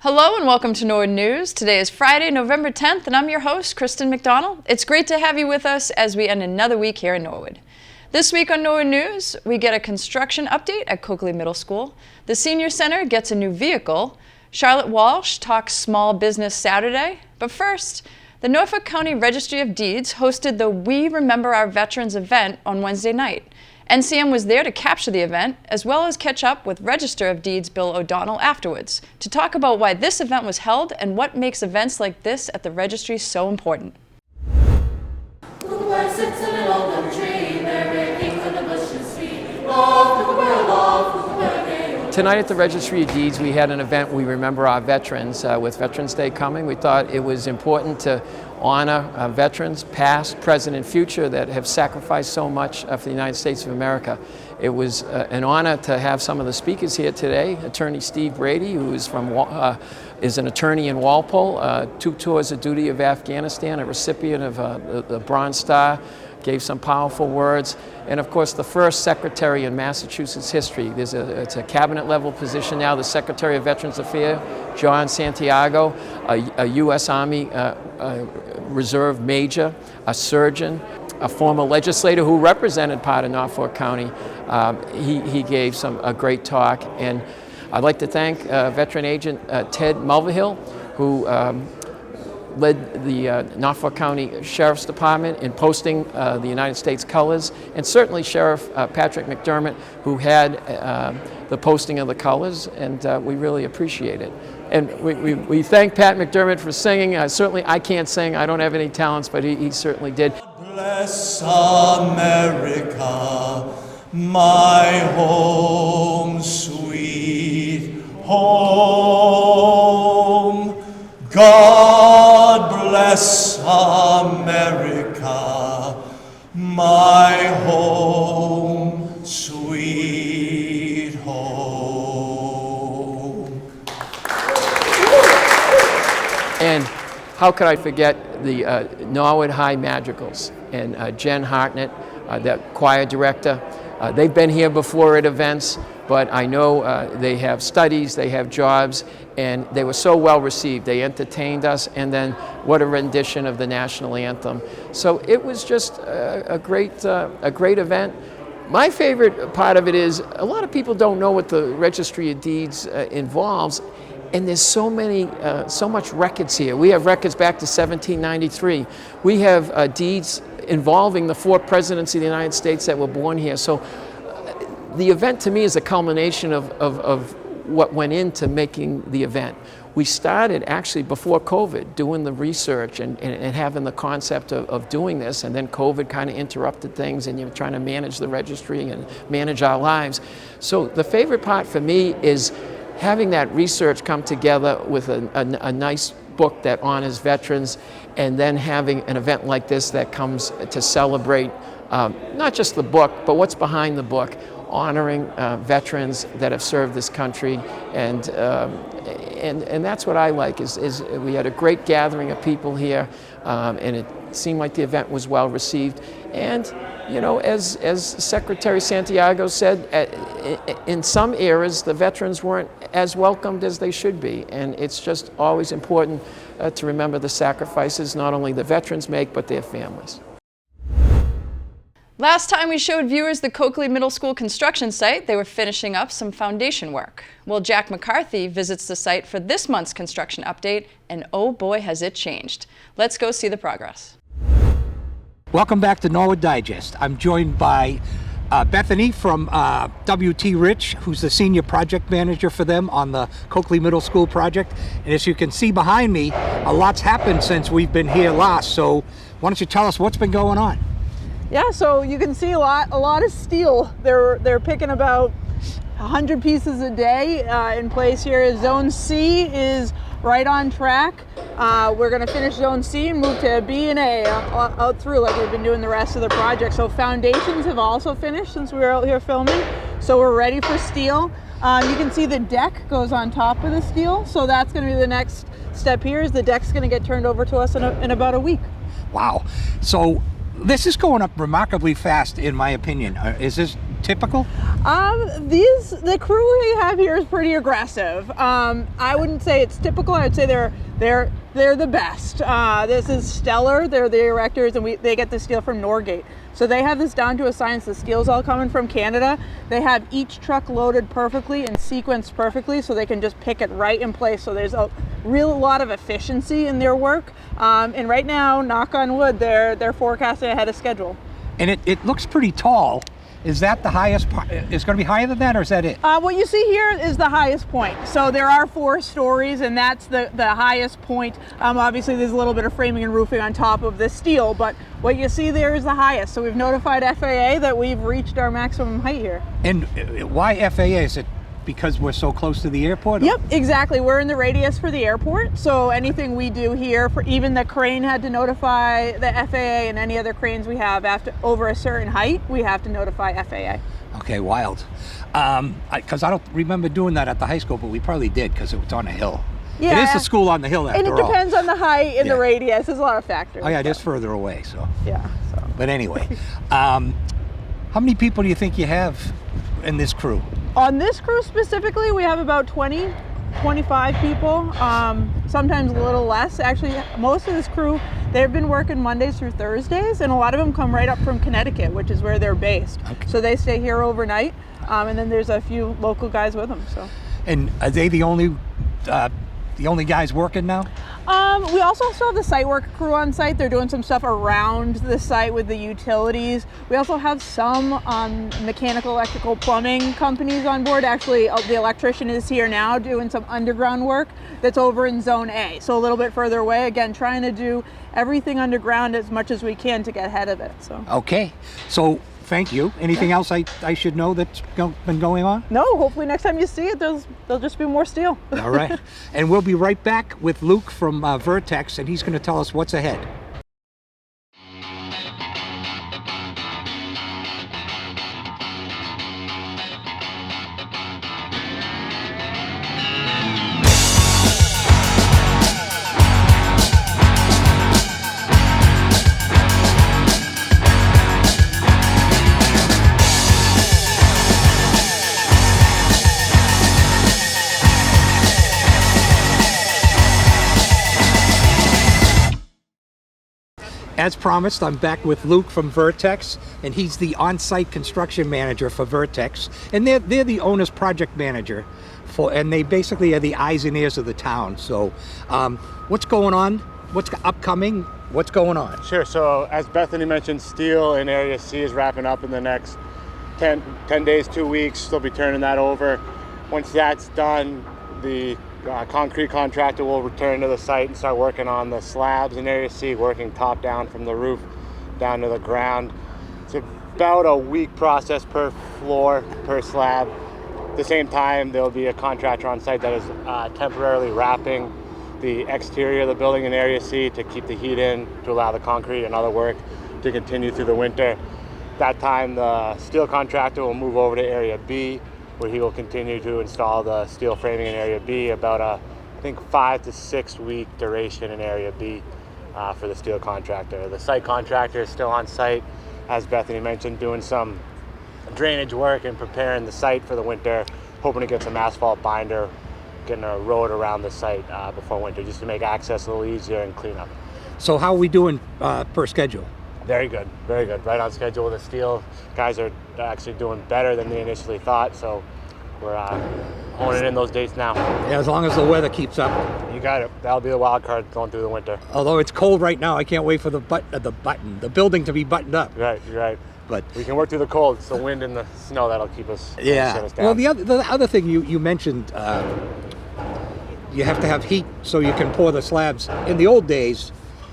Hello and welcome to Norwood News. Today is Friday, November 10th, and I'm your host, Kristen McDonald. It's great to have you with us as we end another week here in Norwood. This week on Norwood News, we get a construction update at Coakley Middle School. The Senior Center gets a new vehicle. Charlotte Walsh talks Small Business Saturday. But first, the Norfolk County Registry of Deeds hosted the We Remember Our Veterans event on Wednesday night. NCM was there to capture the event, as well as catch up with Register of Deeds Bill O'Donnell afterwards, to talk about why this event was held and what makes events like this at the registry so important. Tonight at the Registry of Deeds, we had an event, We Remember Our Veterans. With Veterans Day coming, we thought it was important to honor veterans, past, present, and future, that have sacrificed so much for the United States of America. It was an honor to have some of the speakers here today. Attorney Steve Brady, who is is an attorney in Walpole, 2 tours of duty of Afghanistan, a recipient of the Bronze Star, gave some powerful words, and of course the first secretary in Massachusetts history. It's a cabinet level position now, the Secretary of Veterans Affairs, John Santiago, a U.S. Army Reserve Major, a surgeon, a former legislator who represented part of Norfolk County. He gave a great talk, and I'd like to thank veteran agent Ted Mulvihill, who led the Norfolk County Sheriff's Department in posting the United States colors, and certainly Sheriff Patrick McDermott, who had the posting of the colors, and we really appreciate it. And we thank Pat McDermott for singing. Certainly I can't sing, I don't have any talents, but he certainly did. Bless America, my home, sweet home. God bless America, my home, sweet home. And how could I forget the Norwood High Madrigals and Jen Hartnett, the choir director. They've been here before at events, but I know they have studies, they have jobs, and they were so well received. They entertained us, and then what a rendition of the national anthem. So it was just a great event. My favorite part of it is a lot of people don't know what the Registry of Deeds involves, and there's so much records here. We have records back to 1793. We have deeds involving the 4 presidents of the United States that were born here. So the event to me is a culmination of what went into making the event. We started actually before COVID doing the research and having the concept of doing this, and then COVID kind of interrupted things, and you're trying to manage the registry and manage our lives. So the favorite part for me is having that research come together with a nice book that honors veterans, and then having an event like this that comes to celebrate not just the book, but what's behind the book, honoring veterans that have served this country, and that's what I like. Is we had a great gathering of people here, and it seemed like the event was well received. And you know, as Secretary Santiago said, in some eras the veterans weren't as welcomed as they should be, and it's just always important to remember the sacrifices not only the veterans make, but their families. Last time we showed viewers the Coakley Middle School construction site, they were finishing up some foundation work. Well, Jack McCarthy visits the site for this month's construction update, and oh boy has it changed. Let's go see the progress. Welcome back to Norwood Digest. I'm joined by Bethany from WT Rich, who's the senior project manager for them on the Coakley Middle School project. And as you can see behind me, a lot's happened since we've been here last. So why don't you tell us what's been going on? Yeah, so you can see a lot of steel. They're picking about 100 pieces a day in place here. Zone C is right on track. We're going to finish Zone C and move to B and A out through like we've been doing the rest of the project. So foundations have also finished since we were out here filming. So we're ready for steel. You can see the deck goes on top of the steel. So that's going to be the next step here, is the deck's going to get turned over to us in about a week. Wow. So this is going up remarkably fast, in my opinion. Is this typical? The crew we have here is pretty aggressive. I wouldn't say it's typical. I'd say they're the best. This is stellar. They're the erectors, and they get the steel from Norgate. So they have this down to a science. The steel's all coming from Canada. They have each truck loaded perfectly and sequenced perfectly, so they can just pick it right in place. So there's a real lot of efficiency in their work. And right now, knock on wood, they're forecasting ahead of schedule. And it looks pretty tall. Is that the highest part? Is it going to be higher than that, or is that it? What you see here is the highest point. So there are 4 stories, and that's the highest point. Obviously, there's a little bit of framing and roofing on top of the steel, but what you see there is the highest. So we've notified FAA that we've reached our maximum height here. And why FAA? Is it because we're so close to the airport? Yep, exactly. We're in the radius for the airport, so anything we do here, for even the crane had to notify the FAA, and any other cranes we have after over a certain height, we have to notify FAA. Okay, wild. Because I don't remember doing that at the high school, but we probably did because it was on a hill. Yeah. It is the school on the hill after all. And it depends on the height and Yeah. the radius. There's a lot of factors. Oh yeah, it is further away, so. Yeah. So. But anyway, how many people do you think you have in this crew? On this crew specifically, we have about 20, 25 people, sometimes a little less. Actually, most of this crew, they've been working Mondays through Thursdays, and a lot of them come right up from Connecticut, which is where they're based. Okay. So they stay here overnight, and then there's a few local guys with them. So. And are they the only guys working now? We also still have the site work crew on site. They're doing some stuff around the site with the utilities. We also have some mechanical, electrical, plumbing companies on board. Actually, the electrician is here now doing some underground work that's over in Zone A, so a little bit further away. Again, trying to do everything underground as much as we can to get ahead of it. So. Okay, so thank you. Anything else I should know that's been going on? No, hopefully next time you see it, there'll just be more steel. All right. And we'll be right back with Luke from Vertex, and he's going to tell us what's ahead. As promised, I'm back with Luke from Vertex, and he's the on-site construction manager for Vertex, and they're the owner's project manager, and they basically are the eyes and ears of the town. So, what's going on? What's upcoming? What's going on? Sure. So, as Bethany mentioned, steel in Area C is wrapping up in the next 10 days, 2 weeks. They'll be turning that over. Once that's done, the concrete contractor will return to the site and start working on the slabs in Area C, working top down from the roof down to the ground. It's about a week process per floor, per slab. At the same time, there'll be a contractor on site that is temporarily wrapping the exterior of the building in Area C to keep the heat in, to allow the concrete and other work to continue through the winter. That time, the steel contractor will move over to Area B, where he will continue to install the steel framing in Area B, about I think 5 to 6 week duration in Area B for the steel contractor. The site contractor is still on site, as Bethany mentioned, doing some drainage work and preparing the site for the winter, hoping to get some asphalt binder, getting a road around the site before winter, just to make access a little easier and clean up. So how are we doing per schedule? Very good, very good. Right on schedule with the steel. Guys are actually doing better than they initially thought, so we're honing in those dates now. Yeah, as long as the weather keeps up. You got it. That'll be the wild card going through the winter. Although it's cold right now, I can't wait for the building to be buttoned up. Right, you're right. But we can work through the cold. It's the wind and the snow that'll keep us. Yeah. Shut us down. Well, the other thing you mentioned, you have to have heat so you can pour the slabs. In the old days,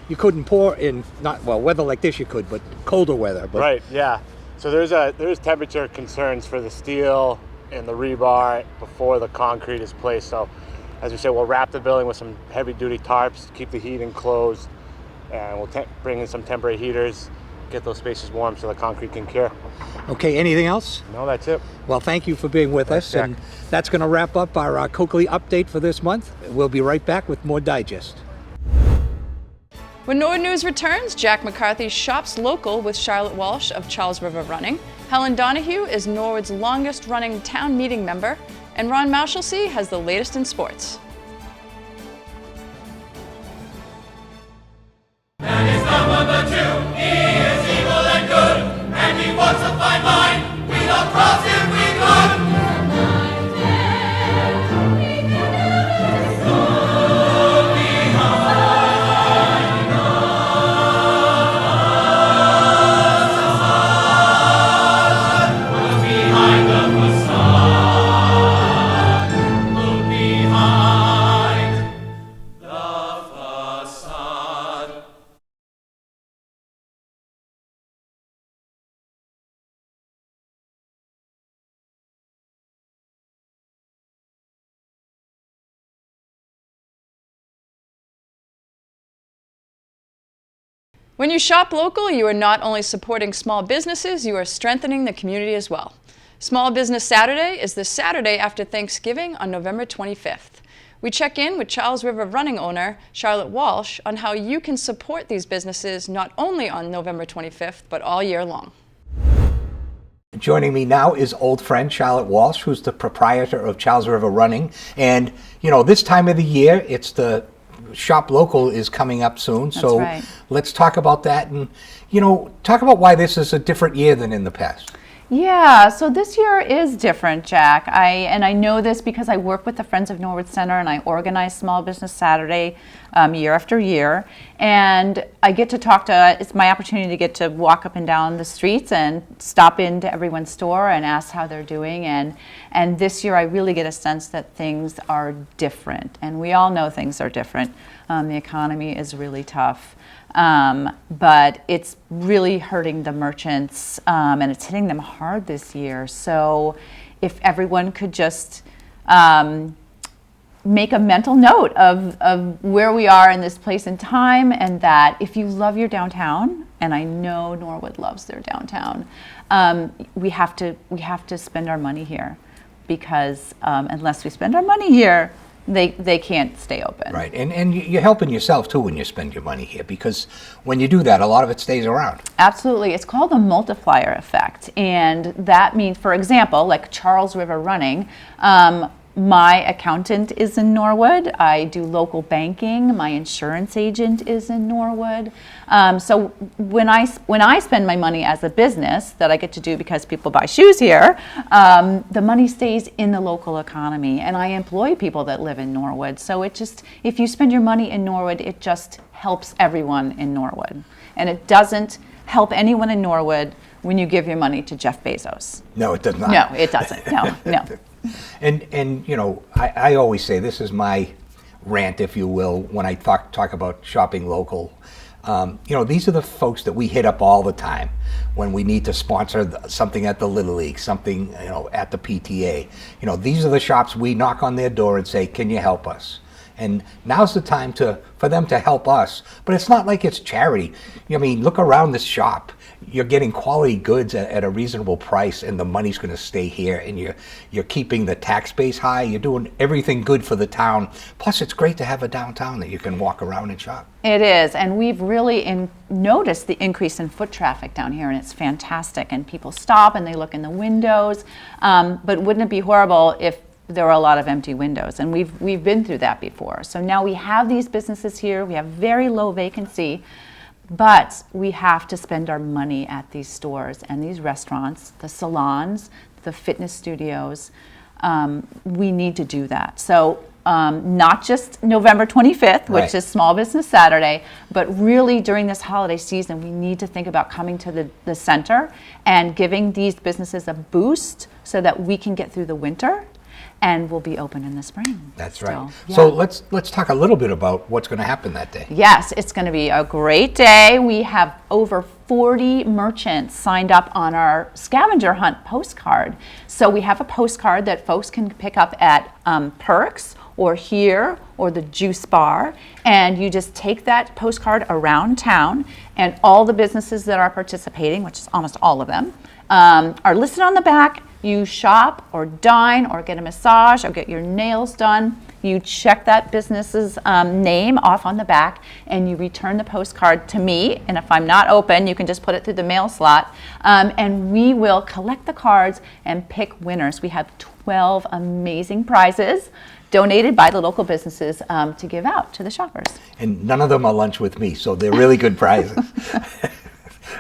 you couldn't pour in weather like this you could, but colder weather. But right. Yeah. So there's temperature concerns for the steel and the rebar before the concrete is placed. So, as we said, we'll wrap the building with some heavy-duty tarps to keep the heat enclosed, and we'll bring in some temporary heaters, get those spaces warm so the concrete can cure. Okay. Anything else? No, that's it. Well, thank you for being with us, Jack. and that's going to wrap up our Coakley update for this month. We'll be right back with more Digest. When Norwood News returns, Jack McCarthy shops local with Charlotte Walsh of Charles River Running. Helen Donahue is Norwood's longest-running town meeting member, and Ron Marshalsea has the latest in sports. When you shop local, you are not only supporting small businesses, you are strengthening the community as well. Small Business Saturday is the Saturday after Thanksgiving on November 25th. We check in with Charles River Running owner Charlotte Walsh on how you can support these businesses not only on November 25th, but all year long. Joining me now is old friend Charlotte Walsh, who's the proprietor of Charles River Running. And, you know, this time of the year, it's the Shop Local is coming up soon. So right. Let's talk about that and, you know, talk about why this is a different year than in the past. Yeah, so this year is different, Jack. I know this because I work with the Friends of Norwood Center and I organize Small Business Saturday year after year. And I get to talk to, it's my opportunity to get to walk up and down the streets and stop into everyone's store and ask how they're doing. And this year I really get a sense that things are different. And we all know things are different. The economy is really tough. But it's really hurting the merchants, and it's hitting them hard this year. So if everyone could just make a mental note of where we are in this place and time, and that if you love your downtown, and I know Norwood loves their downtown, we have to spend our money here, because unless we spend our money here, they can't stay open. Right, and you're helping yourself too when you spend your money here, because when you do that, a lot of it stays around. Absolutely. It's called the multiplier effect. And that means, for example, like Charles River Running, my accountant is in Norwood. I do local banking. My insurance agent is in Norwood. So when I spend my money as a business that I get to do because people buy shoes here, the money stays in the local economy, and I employ people that live in Norwood. So it just, if you spend your money in Norwood, it just helps everyone in Norwood, and it doesn't help anyone in Norwood when you give your money to Jeff Bezos. No, it does not. No, it doesn't. No. And you know, I always say, this is my rant, if you will, when I talk about shopping local. You know, these are the folks that we hit up all the time when we need to sponsor something at the Little League, something, you know, at the PTA. You know, these are the shops we knock on their door and say, can you help us? And now's the time for them to help us. But it's not like it's charity. I mean, look around this shop. You're getting quality goods at a reasonable price, and the money's going to stay here, and you're keeping the tax base high. You're doing everything good for the town. Plus, it's great to have a downtown that you can walk around and shop. It is, and we've really noticed the increase in foot traffic down here, and it's fantastic. And people stop and they look in the windows. But wouldn't it be horrible if there were a lot of empty windows? And we've been through that before. So now we have these businesses here. We have very low vacancy. But we have to spend our money at these stores and these restaurants, the salons, the fitness studios. We need to do that. So not just November 25th, which is Small Business Saturday, but really during this holiday season, we need to think about coming to the center and giving these businesses a boost so that we can get through the winter. And we'll be open in the spring. That's right. Yeah. So let's talk a little bit about what's going to happen that day. Yes, it's going to be a great day. We have over 40 merchants signed up on our scavenger hunt postcard. So we have a postcard that folks can pick up at Perks or here or the Juice Bar, and you just take that postcard around town, and all the businesses that are participating, which is almost all of them, are listed on the back. You shop or dine or get a massage or get your nails done. You check that business's name off on the back and you return the postcard to me. And if I'm not open, you can just put it through the mail slot. And we will collect the cards and pick winners. We have 12 amazing prizes donated by the local businesses to give out to the shoppers. And none of them are lunch with me, so they're really good prizes.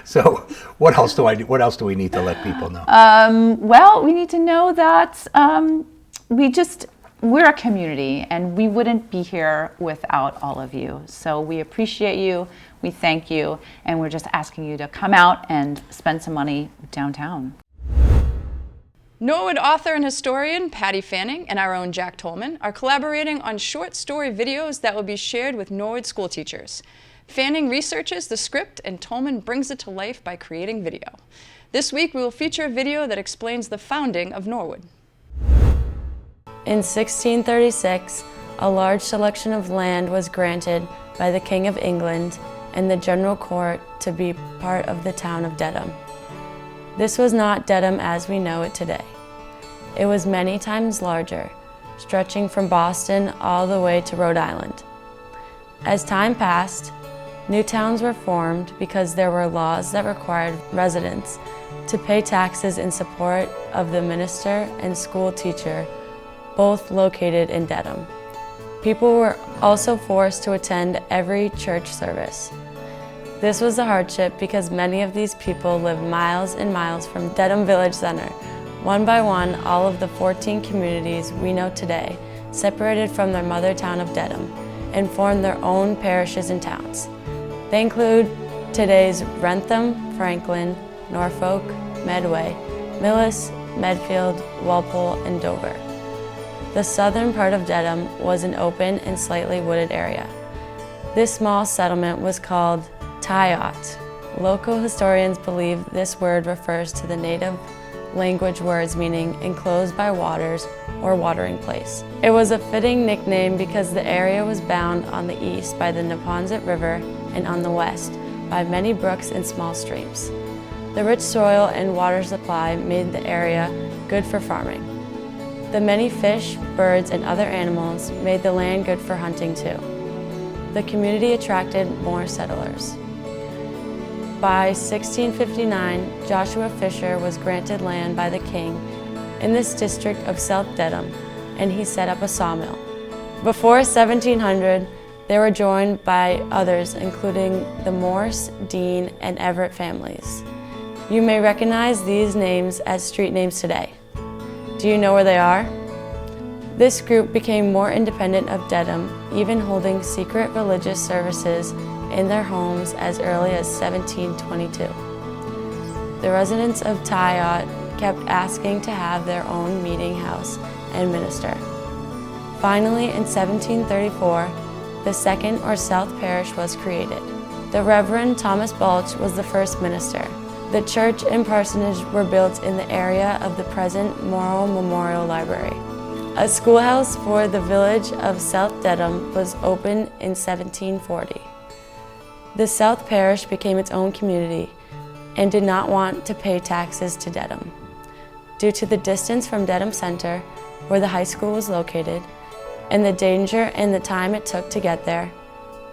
So what else do we need to let people know? Well, we need to know that we're a community and we wouldn't be here without all of you. So we appreciate you, we thank you, and we're just asking you to come out and spend some money downtown. Norwood author and historian Patty Fanning and our own Jack Tolman are collaborating on short story videos that will be shared with Norwood school teachers. Fanning researches the script and Tolman brings it to life by creating video. This week we will feature a video that explains the founding of Norwood. In 1636, a large selection of land was granted by the King of England and the General Court to be part of the town of Dedham. This was not Dedham as we know it today. It was many times larger, stretching from Boston all the way to Rhode Island. As time passed, new towns were formed because there were laws that required residents to pay taxes in support of the minister and school teacher, both located in Dedham. People were also forced to attend every church service. This was a hardship because many of these people lived miles and miles from Dedham Village Center. One by one, all of the 14 communities we know today separated from their mother town of Dedham and formed their own parishes and towns. They include today's Wrentham, Franklin, Norfolk, Medway, Millis, Medfield, Walpole, and Dover. The southern part of Dedham was an open and slightly wooded area. This small settlement was called Tayat. Local historians believe this word refers to the native language words meaning enclosed by waters or watering place. It was a fitting nickname because the area was bound on the east by the Neponset River and on the west by many brooks and small streams. The rich soil and water supply made the area good for farming. The many fish, birds, and other animals made the land good for hunting too. The community attracted more settlers. By 1659, Joshua Fisher was granted land by the king in this district of South Dedham, and he set up a sawmill. Before 1700, they were joined by others, including the Morse, Dean, and Everett families. You may recognize these names as street names today. Do you know where they are? This group became more independent of Dedham, even holding secret religious services in their homes as early as 1722. The residents of Tayat kept asking to have their own meeting house and minister. Finally, in 1734, the second or South Parish was created. The Reverend Thomas Balch was the first minister. The church and parsonage were built in the area of the present Morrow Memorial Library. A schoolhouse for the village of South Dedham was opened in 1740. The South Parish became its own community and did not want to pay taxes to Dedham. Due to the distance from Dedham Center, where the high school was located, and the danger and the time it took to get there,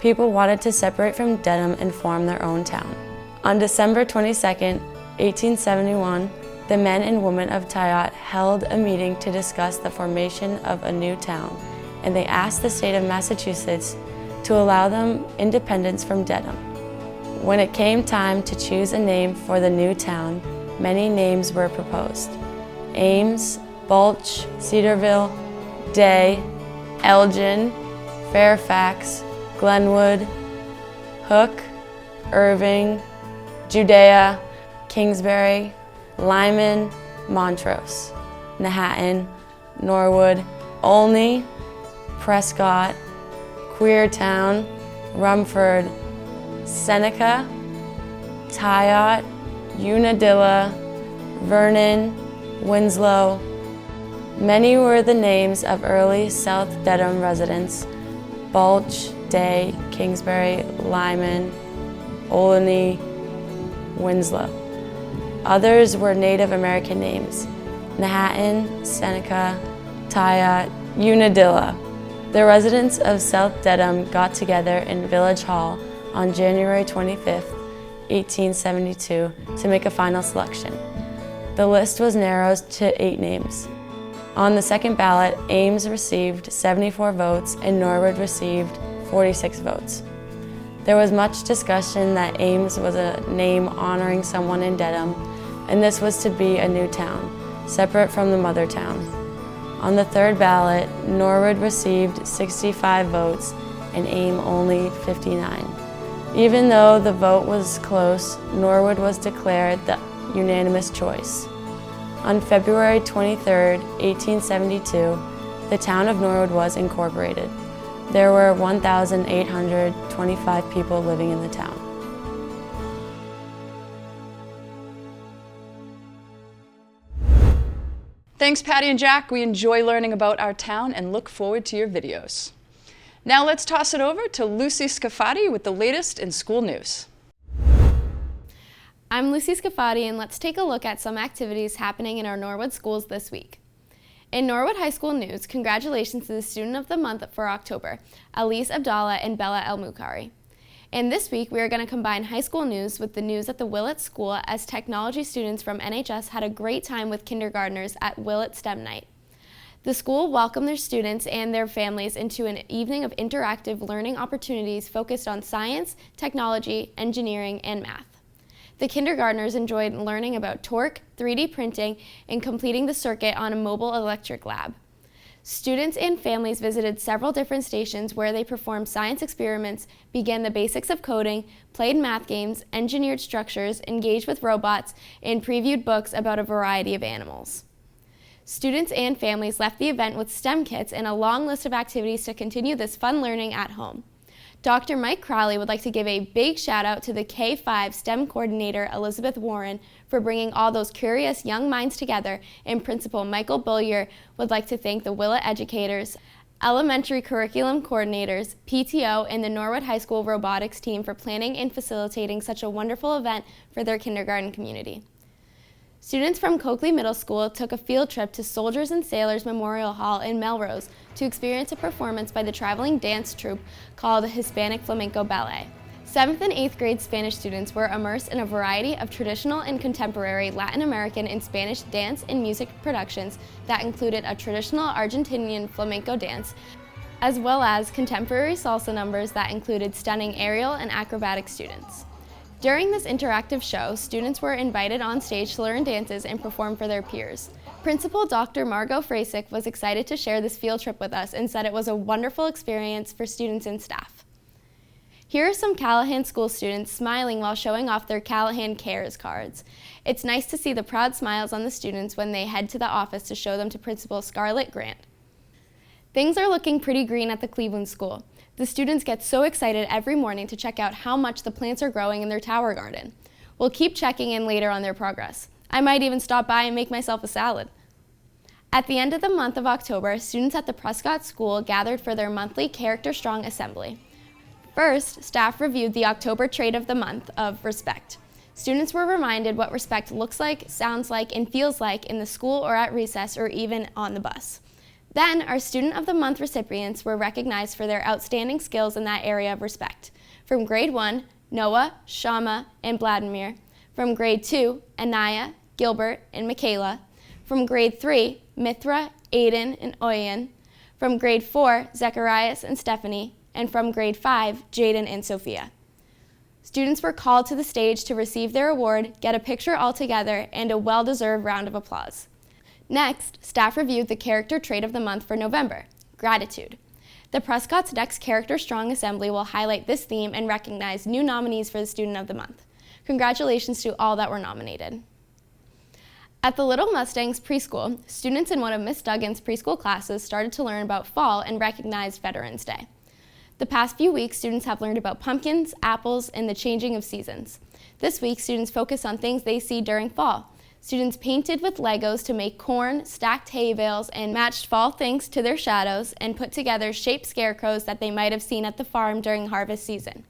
people wanted to separate from Dedham and form their own town. On December 22, 1871, the men and women of Tayat held a meeting to discuss the formation of a new town, and they asked the state of Massachusetts to allow them independence from Dedham. When it came time to choose a name for the new town, many names were proposed. Ames, Balch, Cedarville, Day, Elgin, Fairfax, Glenwood, Hook, Irving, Judea, Kingsbury, Lyman, Montrose, Manhattan, Norwood, Olney, Prescott, Queertown, Rumford, Seneca, Tayat, Unadilla, Vernon, Winslow. Many were the names of early South Dedham residents: Balch, Day, Kingsbury, Lyman, Olney, Winslow. Others were Native American names: Nahattan, Seneca, Taya, Unadilla. The residents of South Dedham got together in Village Hall on January 25th, 1872 to make a final selection. The list was narrowed to 8 names. On the second ballot, Ames received 74 votes and Norwood received 46 votes. There was much discussion that Ames was a name honoring someone in Dedham, and this was to be a new town, separate from the mother town. On the third ballot, Norwood received 65 votes and Ames only 59. Even though the vote was close, Norwood was declared the unanimous choice. On February 23, 1872, the town of Norwood was incorporated. There were 1,825 people living in the town. Thanks, Patty and Jack. We enjoy learning about our town and look forward to your videos. Now let's toss it over to Lucy Scafati with the latest in school news. I'm Lucy Scafati, and let's take a look at some activities happening in our Norwood schools this week. In Norwood High School news, congratulations to the Student of the Month for October, Elise Abdallah and Bella El-Mukari. And this week, we are going to combine high school news with the news at the Willett School, as technology students from NHS had a great time with kindergartners at Willett STEM Night. The school welcomed their students and their families into an evening of interactive learning opportunities focused on science, technology, engineering, and math. The kindergartners enjoyed learning about torque, 3D printing, and completing the circuit on a mobile electric lab. Students and families visited several different stations where they performed science experiments, began the basics of coding, played math games, engineered structures, engaged with robots, and previewed books about a variety of animals. Students and families left the event with STEM kits and a long list of activities to continue this fun learning at home. Dr. Mike Crowley would like to give a big shout out to the K-5 STEM coordinator Elizabeth Warren for bringing all those curious young minds together, and Principal Michael Bullier would like to thank the Willett educators, elementary curriculum coordinators, PTO, and the Norwood High School robotics team for planning and facilitating such a wonderful event for their kindergarten community. Students from Coakley Middle School took a field trip to Soldiers and Sailors Memorial Hall in Melrose to experience a performance by the traveling dance troupe called Hispanic Flamenco Ballet. 7th and 8th grade Spanish students were immersed in a variety of traditional and contemporary Latin American and Spanish dance and music productions that included a traditional Argentinian flamenco dance, as well as contemporary salsa numbers that included stunning aerial and acrobatic students. During this interactive show, students were invited on stage to learn dances and perform for their peers. Principal Dr. Margot Frasick was excited to share this field trip with us and said it was a wonderful experience for students and staff. Here are some Callahan School students smiling while showing off their Callahan Cares cards. It's nice to see the proud smiles on the students when they head to the office to show them to Principal Scarlett Grant. Things are looking pretty green at the Cleveland School. The students get so excited every morning to check out how much the plants are growing in their tower garden. We'll keep checking in later on their progress. I might even stop by and make myself a salad. At the end of the month of October, students at the Prescott School gathered for their monthly Character Strong Assembly. First, staff reviewed the October trait of the month of respect. Students were reminded what respect looks like, sounds like, and feels like in the school or at recess or even on the bus. Then, our Student of the Month recipients were recognized for their outstanding skills in that area of respect. From grade 1, Noah, Shama, and Vladimir. From grade 2, Anaya, Gilbert, and Michaela. From grade 3, Mithra, Aiden, and Oyen. From grade 4, Zacharias and Stephanie. And from grade 5, Jaden and Sophia. Students were called to the stage to receive their award, get a picture all together, and a well-deserved round of applause. Next, staff reviewed the Character Trait of the Month for November, gratitude. The Prescott's next Character Strong Assembly will highlight this theme and recognize new nominees for the Student of the Month. Congratulations to all that were nominated. At the Little Mustangs Preschool, students in one of Miss Duggan's preschool classes started to learn about fall and recognized Veterans Day. The past few weeks, students have learned about pumpkins, apples, and the changing of seasons. This week, students focus on things they see during fall. Students painted with Legos to make corn, stacked hay bales, and matched fall things to their shadows, and put together shaped scarecrows that they might have seen at the farm during harvest season.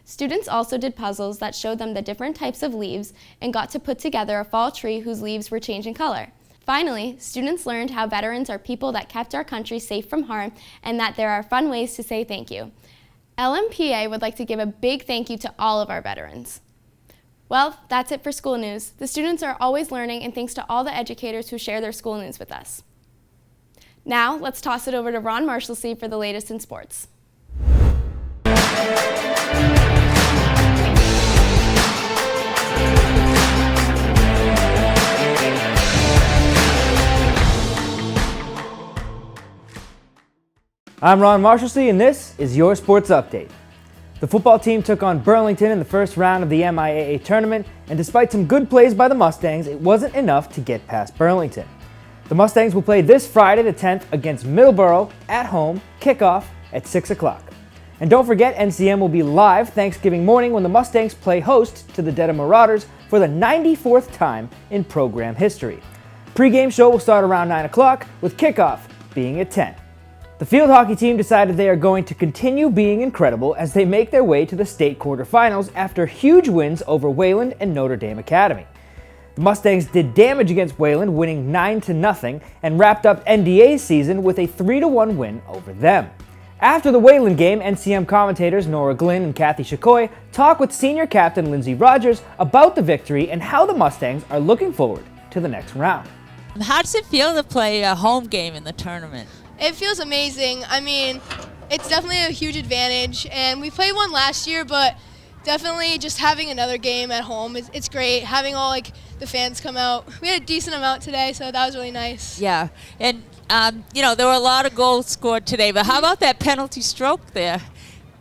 Students also did puzzles that showed them the different types of leaves and got to put together a fall tree whose leaves were changing color. Finally, students learned how veterans are people that kept our country safe from harm and that there are fun ways to say thank you. LMPA would like to give a big thank you to all of our veterans. Well, that's it for school news. The students are always learning, and thanks to all the educators who share their school news with us. Now, let's toss it over to Ron Marshalsea for the latest in sports. I'm Ron Marshalsea, and this is your Sports Update. The football team took on Burlington in the first round of the MIAA tournament, and despite some good plays by the Mustangs, it wasn't enough to get past Burlington. The Mustangs will play this Friday the 10th against Middleborough at home, kickoff at 6 o'clock. And don't forget, NCM will be live Thanksgiving morning when the Mustangs play host to the Dedham Marauders for the 94th time in program history. Pre-game show will start around 9 o'clock, with kickoff being at 10. The field hockey team decided they are going to continue being incredible as they make their way to the state quarterfinals after huge wins over Wayland and Notre Dame Academy. The Mustangs did damage against Wayland, winning 9-0, and wrapped up NDA's season with a 3-1 win over them. After the Wayland game, NCM commentators Nora Glynn and Kathy Shakoy talk with senior captain Lindsey Rogers about the victory and how the Mustangs are looking forward to the next round. How does it feel to play a home game in the tournament? It feels amazing. I mean, it's definitely a huge advantage, and we played one last year, but definitely just having another game at home, it's great. Having all the fans come out. We had a decent amount today, so that was really nice. Yeah, and there were a lot of goals scored today, but how about that penalty stroke there?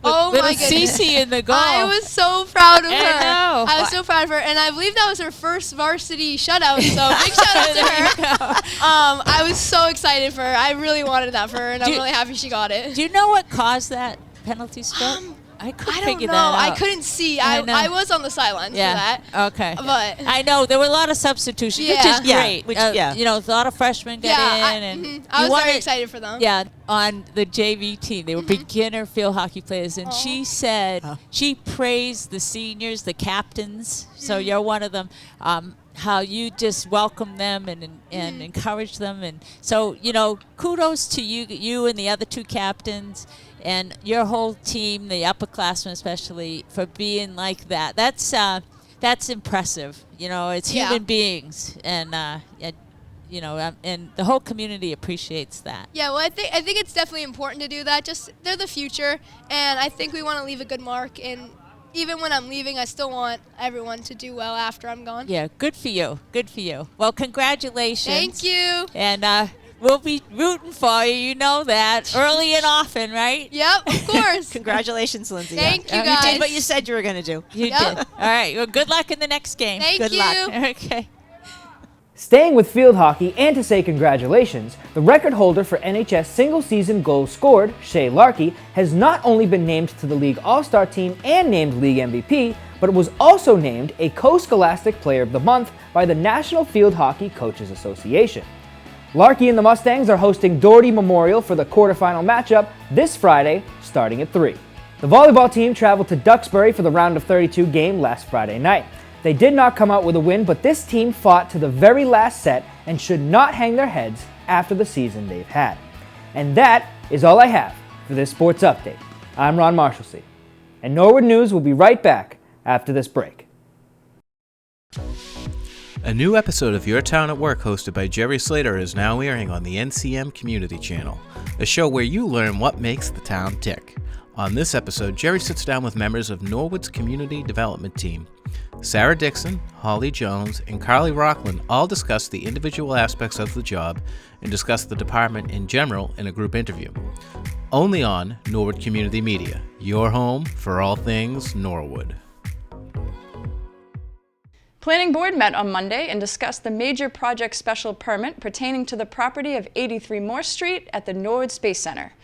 Oh my goodness. Cece in the goal. I was so proud of her. I know. I was so proud of her, and I believe that was her first varsity shutout, so big shout out to her. I was so excited for her. I really wanted that for her, and I'm really happy she got it. Do you know what caused that penalty stroke? I couldn't figure that out. I couldn't see. I was on the sidelines for that. Okay. But I know there were a lot of substitutions, which is great. Yeah. A lot of freshmen got in. I was very excited for them. Yeah, on the JV team. They were beginner field hockey players. And she said, she praised the seniors, the captains. So you're one of them. How you just welcome them and encourage them. And so, kudos to you and the other two captains. And your whole team, the upperclassmen especially, for being like that. That's impressive. It's human beings, and and the whole community appreciates that. Yeah, well, I think it's definitely important to do that. Just they're the future, and I think we want to leave a good mark. And even when I'm leaving, I still want everyone to do well after I'm gone. Yeah, good for you. Good for you. Well, congratulations. Thank you. And we'll be rooting for you. You know that. Early and often, right? Yep, of course. Congratulations, Lindsay. Thank you, guys. You did what you said you were going to do. You did. All right. Well, good luck in the next game. Thank Good you. luck. Okay. Staying with field hockey, and to say congratulations, the record holder for NHS single-season goals scored, Shea Larkey, has not only been named to the League All-Star team and named League MVP, but was also named a Co-Scholastic Player of the Month by the National Field Hockey Coaches Association. Larkey and the Mustangs are hosting Doherty Memorial for the quarterfinal matchup this Friday, starting at 3. The volleyball team traveled to Duxbury for the round of 32 game last Friday night. They did not come out with a win, but this team fought to the very last set and should not hang their heads after the season they've had. And that is all I have for this sports update. I'm Ron Marshalsea, and Norwood News will be right back after this break. A new episode of Your Town at Work, hosted by Jerry Slater, is now airing on the NCM Community Channel, a show where you learn what makes the town tick. On this episode, Jerry sits down with members of Norwood's community development team. Sarah Dixon, Holly Jones, and Carly Rockland all discuss the individual aspects of the job and discuss the department in general in a group interview. Only on Norwood Community Media, your home for all things Norwood. Planning Board met on Monday and discussed the major project special permit pertaining to the property of 83 Moore Street at the Norwood Space Center.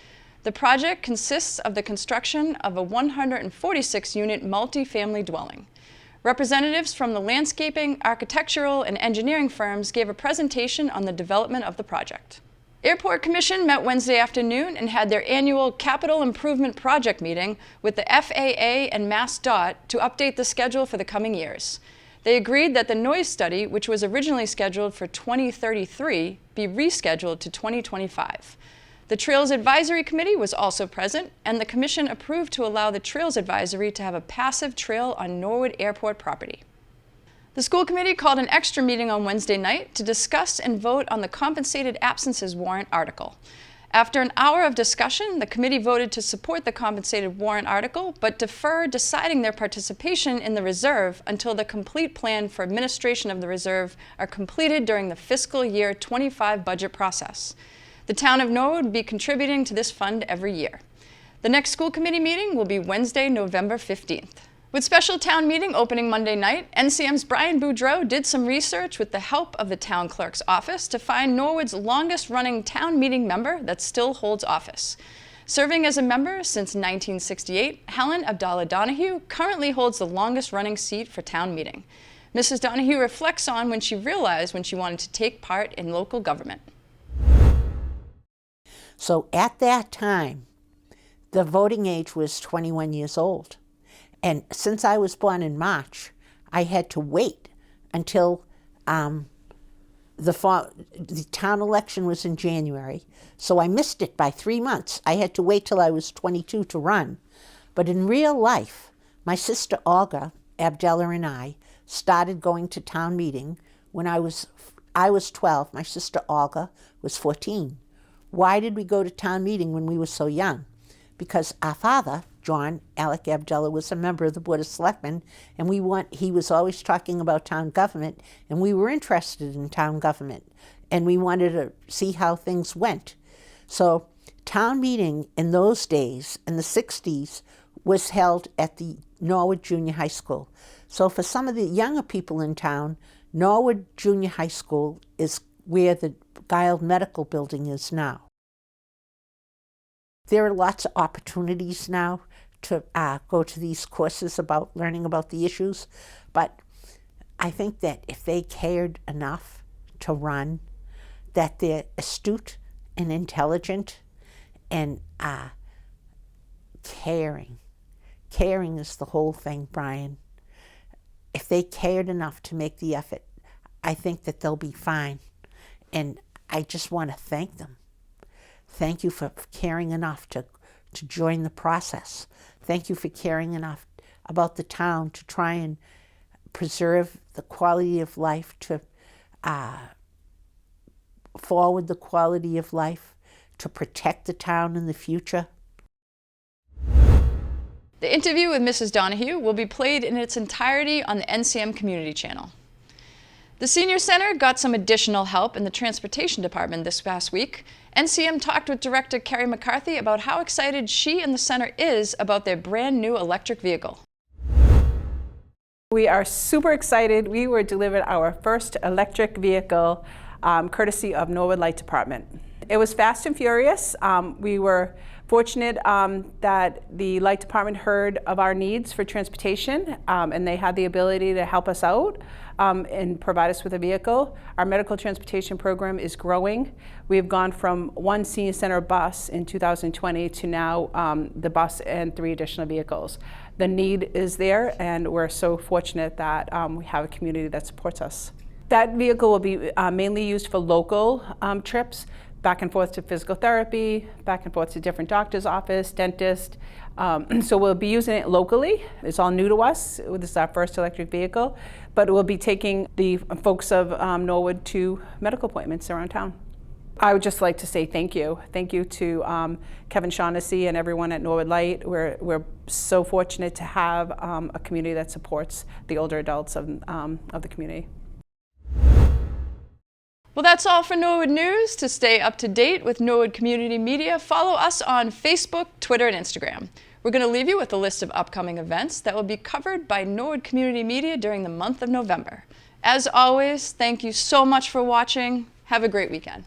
The project consists of the construction of a 146-unit multi-family dwelling. Representatives from the landscaping, architectural, and engineering firms gave a presentation on the development of the project. Airport Commission met Wednesday afternoon and had their annual Capital Improvement Project meeting with the FAA and MassDOT to update the schedule for the coming years. They agreed that the noise study, which was originally scheduled for 2033, be rescheduled to 2025. The Trails Advisory Committee was also present, and the Commission approved to allow the Trails Advisory to have a passive trail on Norwood Airport property. The school committee called an extra meeting on Wednesday night to discuss and vote on the compensated absences warrant article. After an hour of discussion, the committee voted to support the compensated warrant article, but defer deciding their participation in the reserve until the complete plan for administration of the reserve are completed during the fiscal year 25 budget process. The town of Norwood will be contributing to this fund every year. The next school committee meeting will be Wednesday, November 15th. With special town meeting opening Monday night, NCM's Brian Boudreau did some research with the help of the town clerk's office to find Norwood's longest-running town meeting member that still holds office. Serving as a member since 1968, Helen Abdallah Donahue currently holds the longest-running seat for town meeting. Mrs. Donahue reflects on when she realized when she wanted to take part in local government. So at that time, the voting age was 21 years old. And since I was born in March, I had to wait until the town election was in January. So I missed it by 3 months. I had to wait till I was 22 to run. But in real life, my sister Olga Abdallah and I started going to town meeting when I was 12. My sister Olga was 14. Why did we go to town meeting when we were so young? Because our father, John Alec Abdallah, was a member of the Board of Selectmen, and he was always talking about town government, and we were interested in town government, and we wanted to see how things went. So town meeting in those days, in the 60s, was held at the Norwood Junior High School. So for some of the younger people in town, Norwood Junior High School is where the Guild Medical Building is now. There are lots of opportunities now to go to these courses about learning about the issues, but I think that if they cared enough to run, that they're astute and intelligent and caring. Caring is the whole thing, Brian. If they cared enough to make the effort, I think that they'll be fine. And I just want to thank them. Thank you for caring enough to join the process. Thank you for caring enough about the town to try and preserve the quality of life, to forward the quality of life, to protect the town in the future. The interview with Mrs. Donahue will be played in its entirety on the NCM Community Channel. The Senior Center got some additional help in the Transportation Department this past week. NCM talked with Director Carrie McCarthy about how excited she and the center is about their brand new electric vehicle. We are super excited. We were delivered our first electric vehicle courtesy of Norwood Light Department. It was fast and furious. We were fortunate that the Light Department heard of our needs for transportation and they had the ability to help us out and provide us with a vehicle. Our medical transportation program is growing. We have gone from one senior center bus in 2020 to now the bus and 3 additional vehicles. The need is there, and we're so fortunate that we have a community that supports us. That vehicle will be mainly used for local trips, back and forth to physical therapy, back and forth to different doctor's office, dentist. So we'll be using it locally. It's all new to us. This is our first electric vehicle, but we'll be taking the folks of Norwood to medical appointments around town. I would just like to say thank you. Thank you to Kevin Shaughnessy and everyone at Norwood Light. We're so fortunate to have a community that supports the older adults of the community. Well, that's all for Norwood News. To stay up to date with Norwood Community Media, follow us on Facebook, Twitter, and Instagram. We're going to leave you with a list of upcoming events that will be covered by Norwood Community Media during the month of November. As always, thank you so much for watching. Have a great weekend.